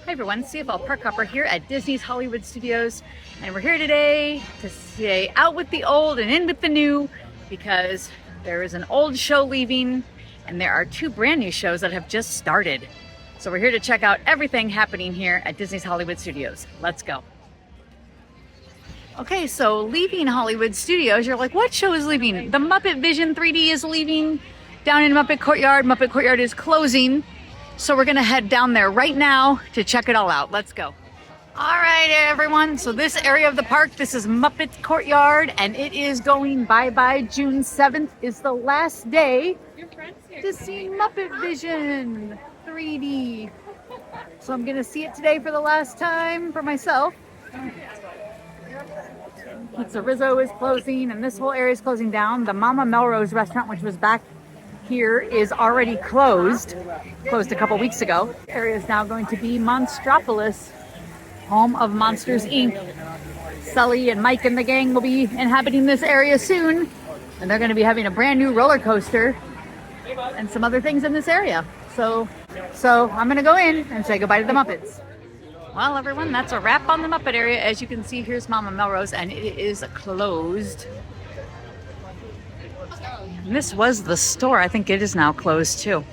Hi everyone, CFL Park Hopper here at Disney's Hollywood Studios, and we're here today to stay out with the old and in with the new because there is an old show leaving and there are two brand new shows that have just started. So we're here to check out everything happening here at Disney's Hollywood Studios. Let's go. Okay, so leaving Hollywood Studios, you're like, what show is leaving? The Muppet Vision 3D is leaving down in Muppet Courtyard. Muppet Courtyard is closing. So we're gonna head down there right now to check it all out. Let's go. All right, everyone. So this area of the park, this is Muppet Courtyard, and it is going bye-bye. June 7th is the last day to see Muppet Vision 3D. So I'm gonna see it today for the last time for myself. Pizza Rizzo is closing, and this whole area is closing down. The Mama Melrose restaurant, which was back here, is already closed a couple weeks ago. The area is now going to be Monstropolis, home of Monsters Inc. Sully and Mike and the gang will be inhabiting this area soon, and they're going to be having a brand new roller coaster and some other things in this area. So I'm going to go in and say goodbye to the Muppets. Well, everyone, that's a wrap on the Muppet area. As you can see, here's Mama Melrose, and it is closed. And this was the store. I think it is now closed too.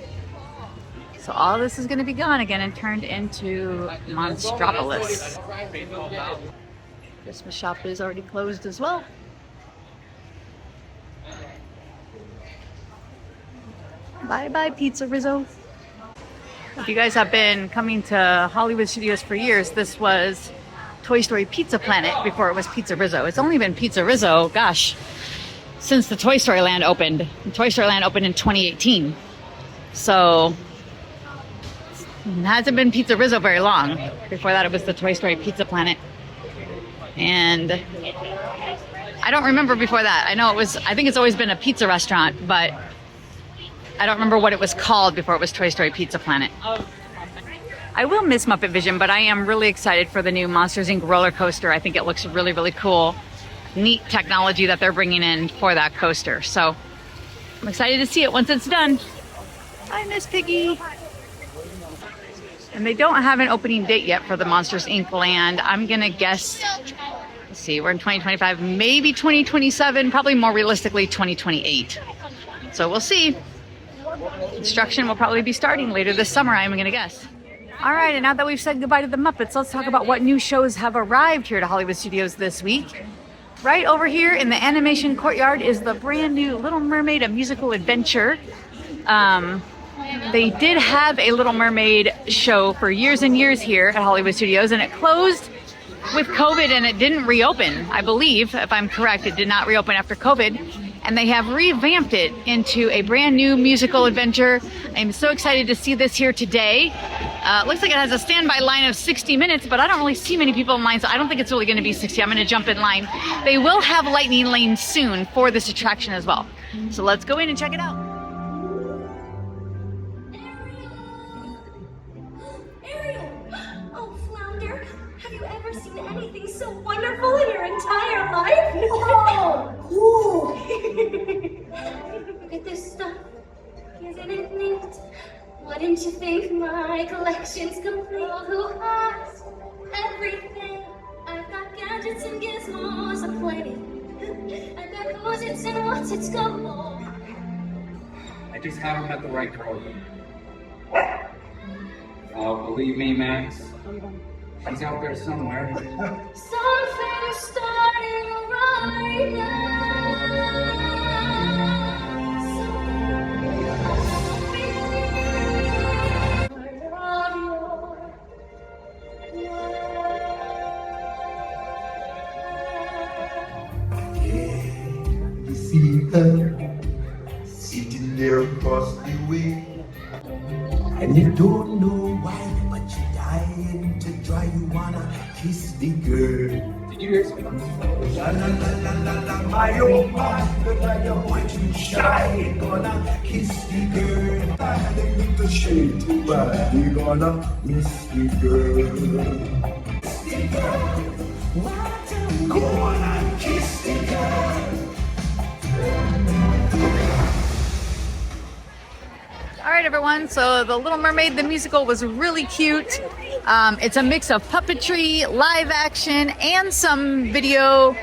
So all this is going to be gone again and turned into Monstropolis. Christmas shop is already closed as well. Bye-bye, Pizza Rizzo. If you guys have been coming to Hollywood Studios for years, this was Toy Story Pizza Planet before it was Pizza Rizzo. It's only been Pizza Rizzo, gosh, since the Toy Story Land opened. The Toy Story Land opened in 2018. So it hasn't been Pizza Rizzo very long. Before that, it was the Toy Story Pizza Planet. And I don't remember before that. I think it's always been a pizza restaurant, but I don't remember what it was called before it was Toy Story Pizza Planet. I will miss Muppet Vision, but I am really excited for the new Monsters Inc. roller coaster. I think it looks really, really cool. Neat technology that they're bringing in for that coaster. So I'm excited to see it once it's done. I miss Piggy. And they don't have an opening date yet for the Monsters Inc. land. I'm gonna guess, let's see, we're in 2025, maybe 2027, probably more realistically 2028. So we'll see. Construction will probably be starting later this summer, I'm gonna guess. All right, and now that we've said goodbye to the Muppets, let's talk about what new shows have arrived here to Hollywood Studios this week. Right over here in the animation courtyard is the brand new Little Mermaid, a musical adventure. They did have a Little Mermaid show for years and years here at Hollywood Studios, and it closed with COVID and it didn't reopen. I believe, if I'm correct, it did not reopen after COVID. And they have revamped it into a brand new musical adventure. I'm so excited to see this here today. Looks like it has a standby line of 60 minutes, but I don't really see many people in line, so I don't think it's really going to be 60. I'm going to jump in line. They will have lightning lanes soon for this attraction as well. So let's go in and check it out. Ariel! Oh, Flounder, have you ever seen anything so wonderful in your entire life? Oh, cool! Look at this stuff. Isn't it neat? Wouldn't you think my collection's complete? Who has everything? I've got gadgets and gizmos aplenty. I've got who's-its and what's-its galore. I just haven't met the right girl. Oh, believe me, Max. She's out there somewhere. Something's starting right now. You see her sitting there across the way, and you don't know why, but you're dying to try. You wanna kiss the girl. Did you hear something? La la la la la la, my oh my, but I am way too shy. Gonna kiss the girl. I had a little shade too bad. You gonna miss the girl. Kiss the girl. Go on and kiss the girl. All right, everyone. So the Little Mermaid, the musical, was really cute. It's a mix of puppetry, live action, and some video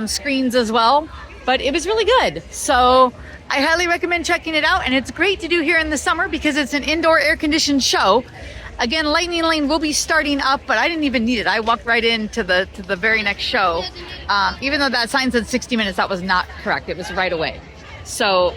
screens as well. But it was really good. So I highly recommend checking it out. And it's great to do here in the summer because it's an indoor air-conditioned show. Again, Lightning Lane will be starting up, but I didn't even need it. I walked right into the very next show. Even though that sign said 60 minutes, that was not correct. It was right away. So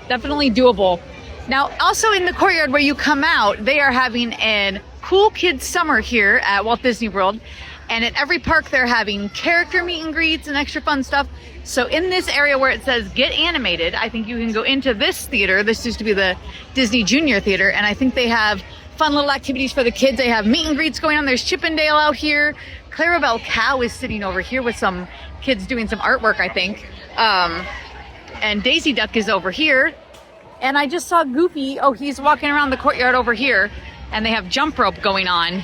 definitely doable. Now, also in the courtyard where you come out, they are having a Cool Kids Summer here at Walt Disney World. And at every park, they're having character meet and greets and extra fun stuff. So in this area where it says Get Animated, I think you can go into this theater. This used to be the Disney Junior Theater. And I think they have fun little activities for the kids. They have meet and greets going on. There's Chip and Dale out here. Clarabelle Cow is sitting over here with some kids doing some artwork, I think. And Daisy Duck is over here. And I just saw Goofy. Oh, he's walking around the courtyard over here. And they have jump rope going on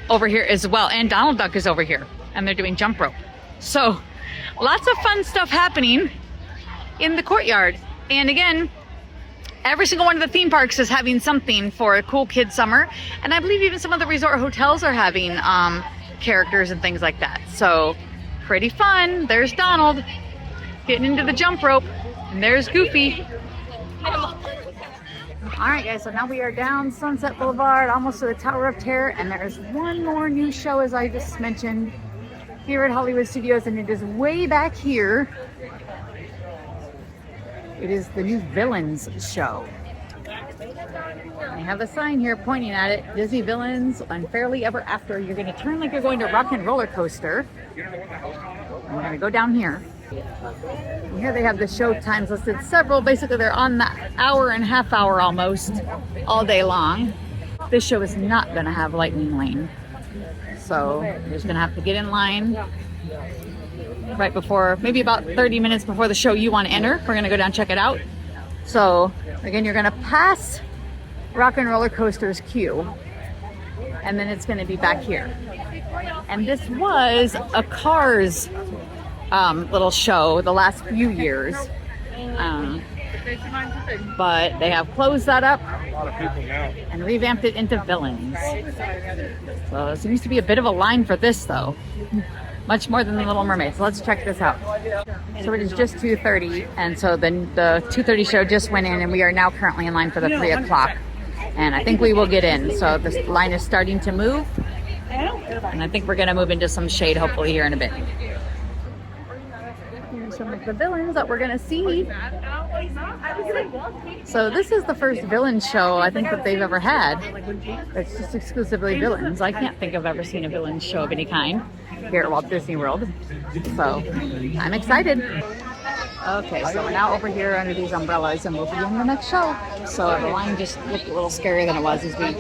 over here as well. And Donald Duck is over here. And they're doing jump rope. So lots of fun stuff happening in the courtyard. And again, every single one of the theme parks is having something for a Cool Kids Summer. And I believe even some of the resort hotels are having characters and things like that. So pretty fun. There's Donald getting into the jump rope. And there's Goofy. All right, guys, so now we are down Sunset Boulevard, almost to the Tower of Terror. And there's one more new show, as I just mentioned, here at Hollywood Studios. And it is way back here. It is the new Villains show. I have a sign here pointing at it. Disney Villains, Unfairly Ever After. You're going to turn like you're going to Rock and Roller Coaster. I'm going to go down here. And here they have the show times listed. Several. Basically, they're on the hour and half hour almost all day long. This show is not going to have Lightning Lane. So you're just going to have to get in line right before, maybe about 30 minutes before the show you want to enter. We're going to go down and check it out. So again, you're going to pass Rock and Roller Coaster's queue, and then it's going to be back here. And this was a Cars little show the last few years. But they have closed that up and revamped it into Villains. So there seems to be a bit of a line for this though. Much more than the Little Mermaid. So let's check this out. So it is just 2:30, and so then the 2:30 show just went in, and we are now currently in line for the 3 o'clock. And I think we will get in. So the line is starting to move, and I think we're going to move into some shade hopefully here in a bit. Here's some of the villains that we're going to see. So this is the first villain show I think that they've ever had. It's just exclusively villains. I can't think I've ever seen a villain show of any kind here at Walt Disney World. So I'm excited. Okay, so we're now over here under these umbrellas and we'll be in the next show. So the line just looked a little scarier than it was as we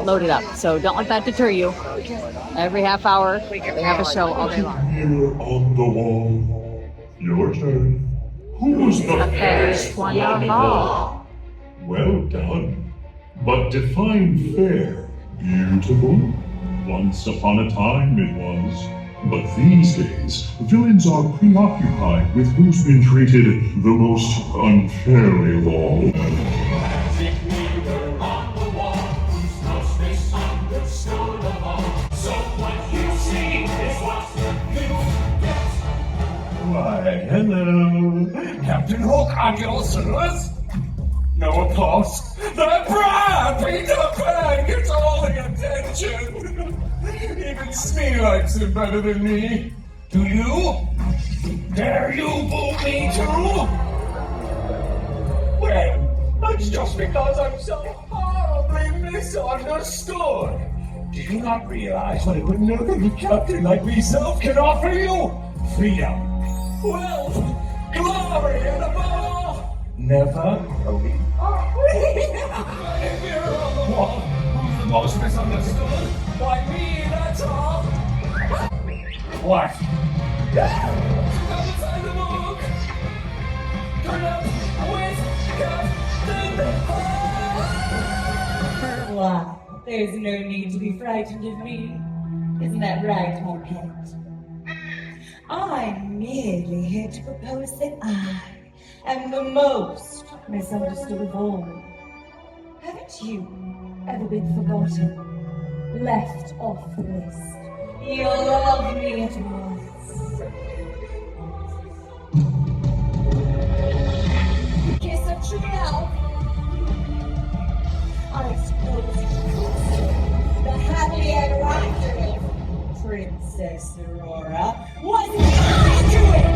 loaded up. So don't let that deter you. Every half hour, they have a show all day long. Here on the wall, your turn. Who's the fairest one of all? Well done. But define fair. Beautiful? Once upon a time it was. But these days, villains are preoccupied with who's been treated the most unfairly long. Why, hello. Captain Hook on your service? No applause. That brat Peter Pan gets all the attention. Even Smee likes him better than me. Do you? Dare you boo me too? Well, that's just because I'm so horribly misunderstood. Do you not realize what a benevolent captain like myself can offer you? Freedom, wealth, glory, and above all, never growing up. If you're the one who's the most misunderstood, why me, that's all. What? Come inside the book. Turn up with Captain Hook. Why, there's no need to be frightened of me. Isn't that right, Monkey? I'm merely here to propose that I am the most misunderstood of all. Haven't you ever been forgotten? left off the list. You'll love me at once. Kiss of Chanel. I suppose the happily ever after of Princess Aurora was mine to it!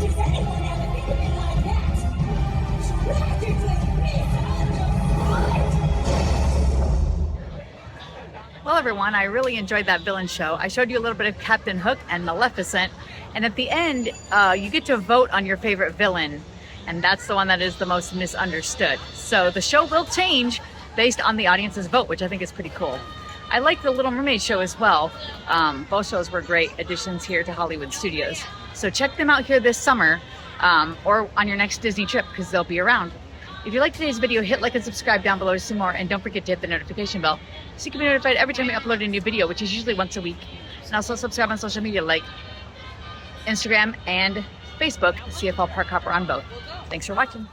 Does anyone ever think of it like that? Practically misunderstood! Well, everyone, I really enjoyed that villain show. I showed you a little bit of Captain Hook and Maleficent, and at the end, you get to vote on your favorite villain, and that's the one that is the most misunderstood. So the show will change based on the audience's vote, which I think is pretty cool. I like the Little Mermaid show as well. Both shows were great additions here to Hollywood Studios. So check them out here this summer, or on your next Disney trip, because they'll be around. If you like today's video, hit like and subscribe down below to see more, and don't forget to hit the notification bell so you can be notified every time we upload a new video, which is usually once a week. And also subscribe on social media like Instagram and Facebook, CFL Park Hopper on both. Thanks for watching.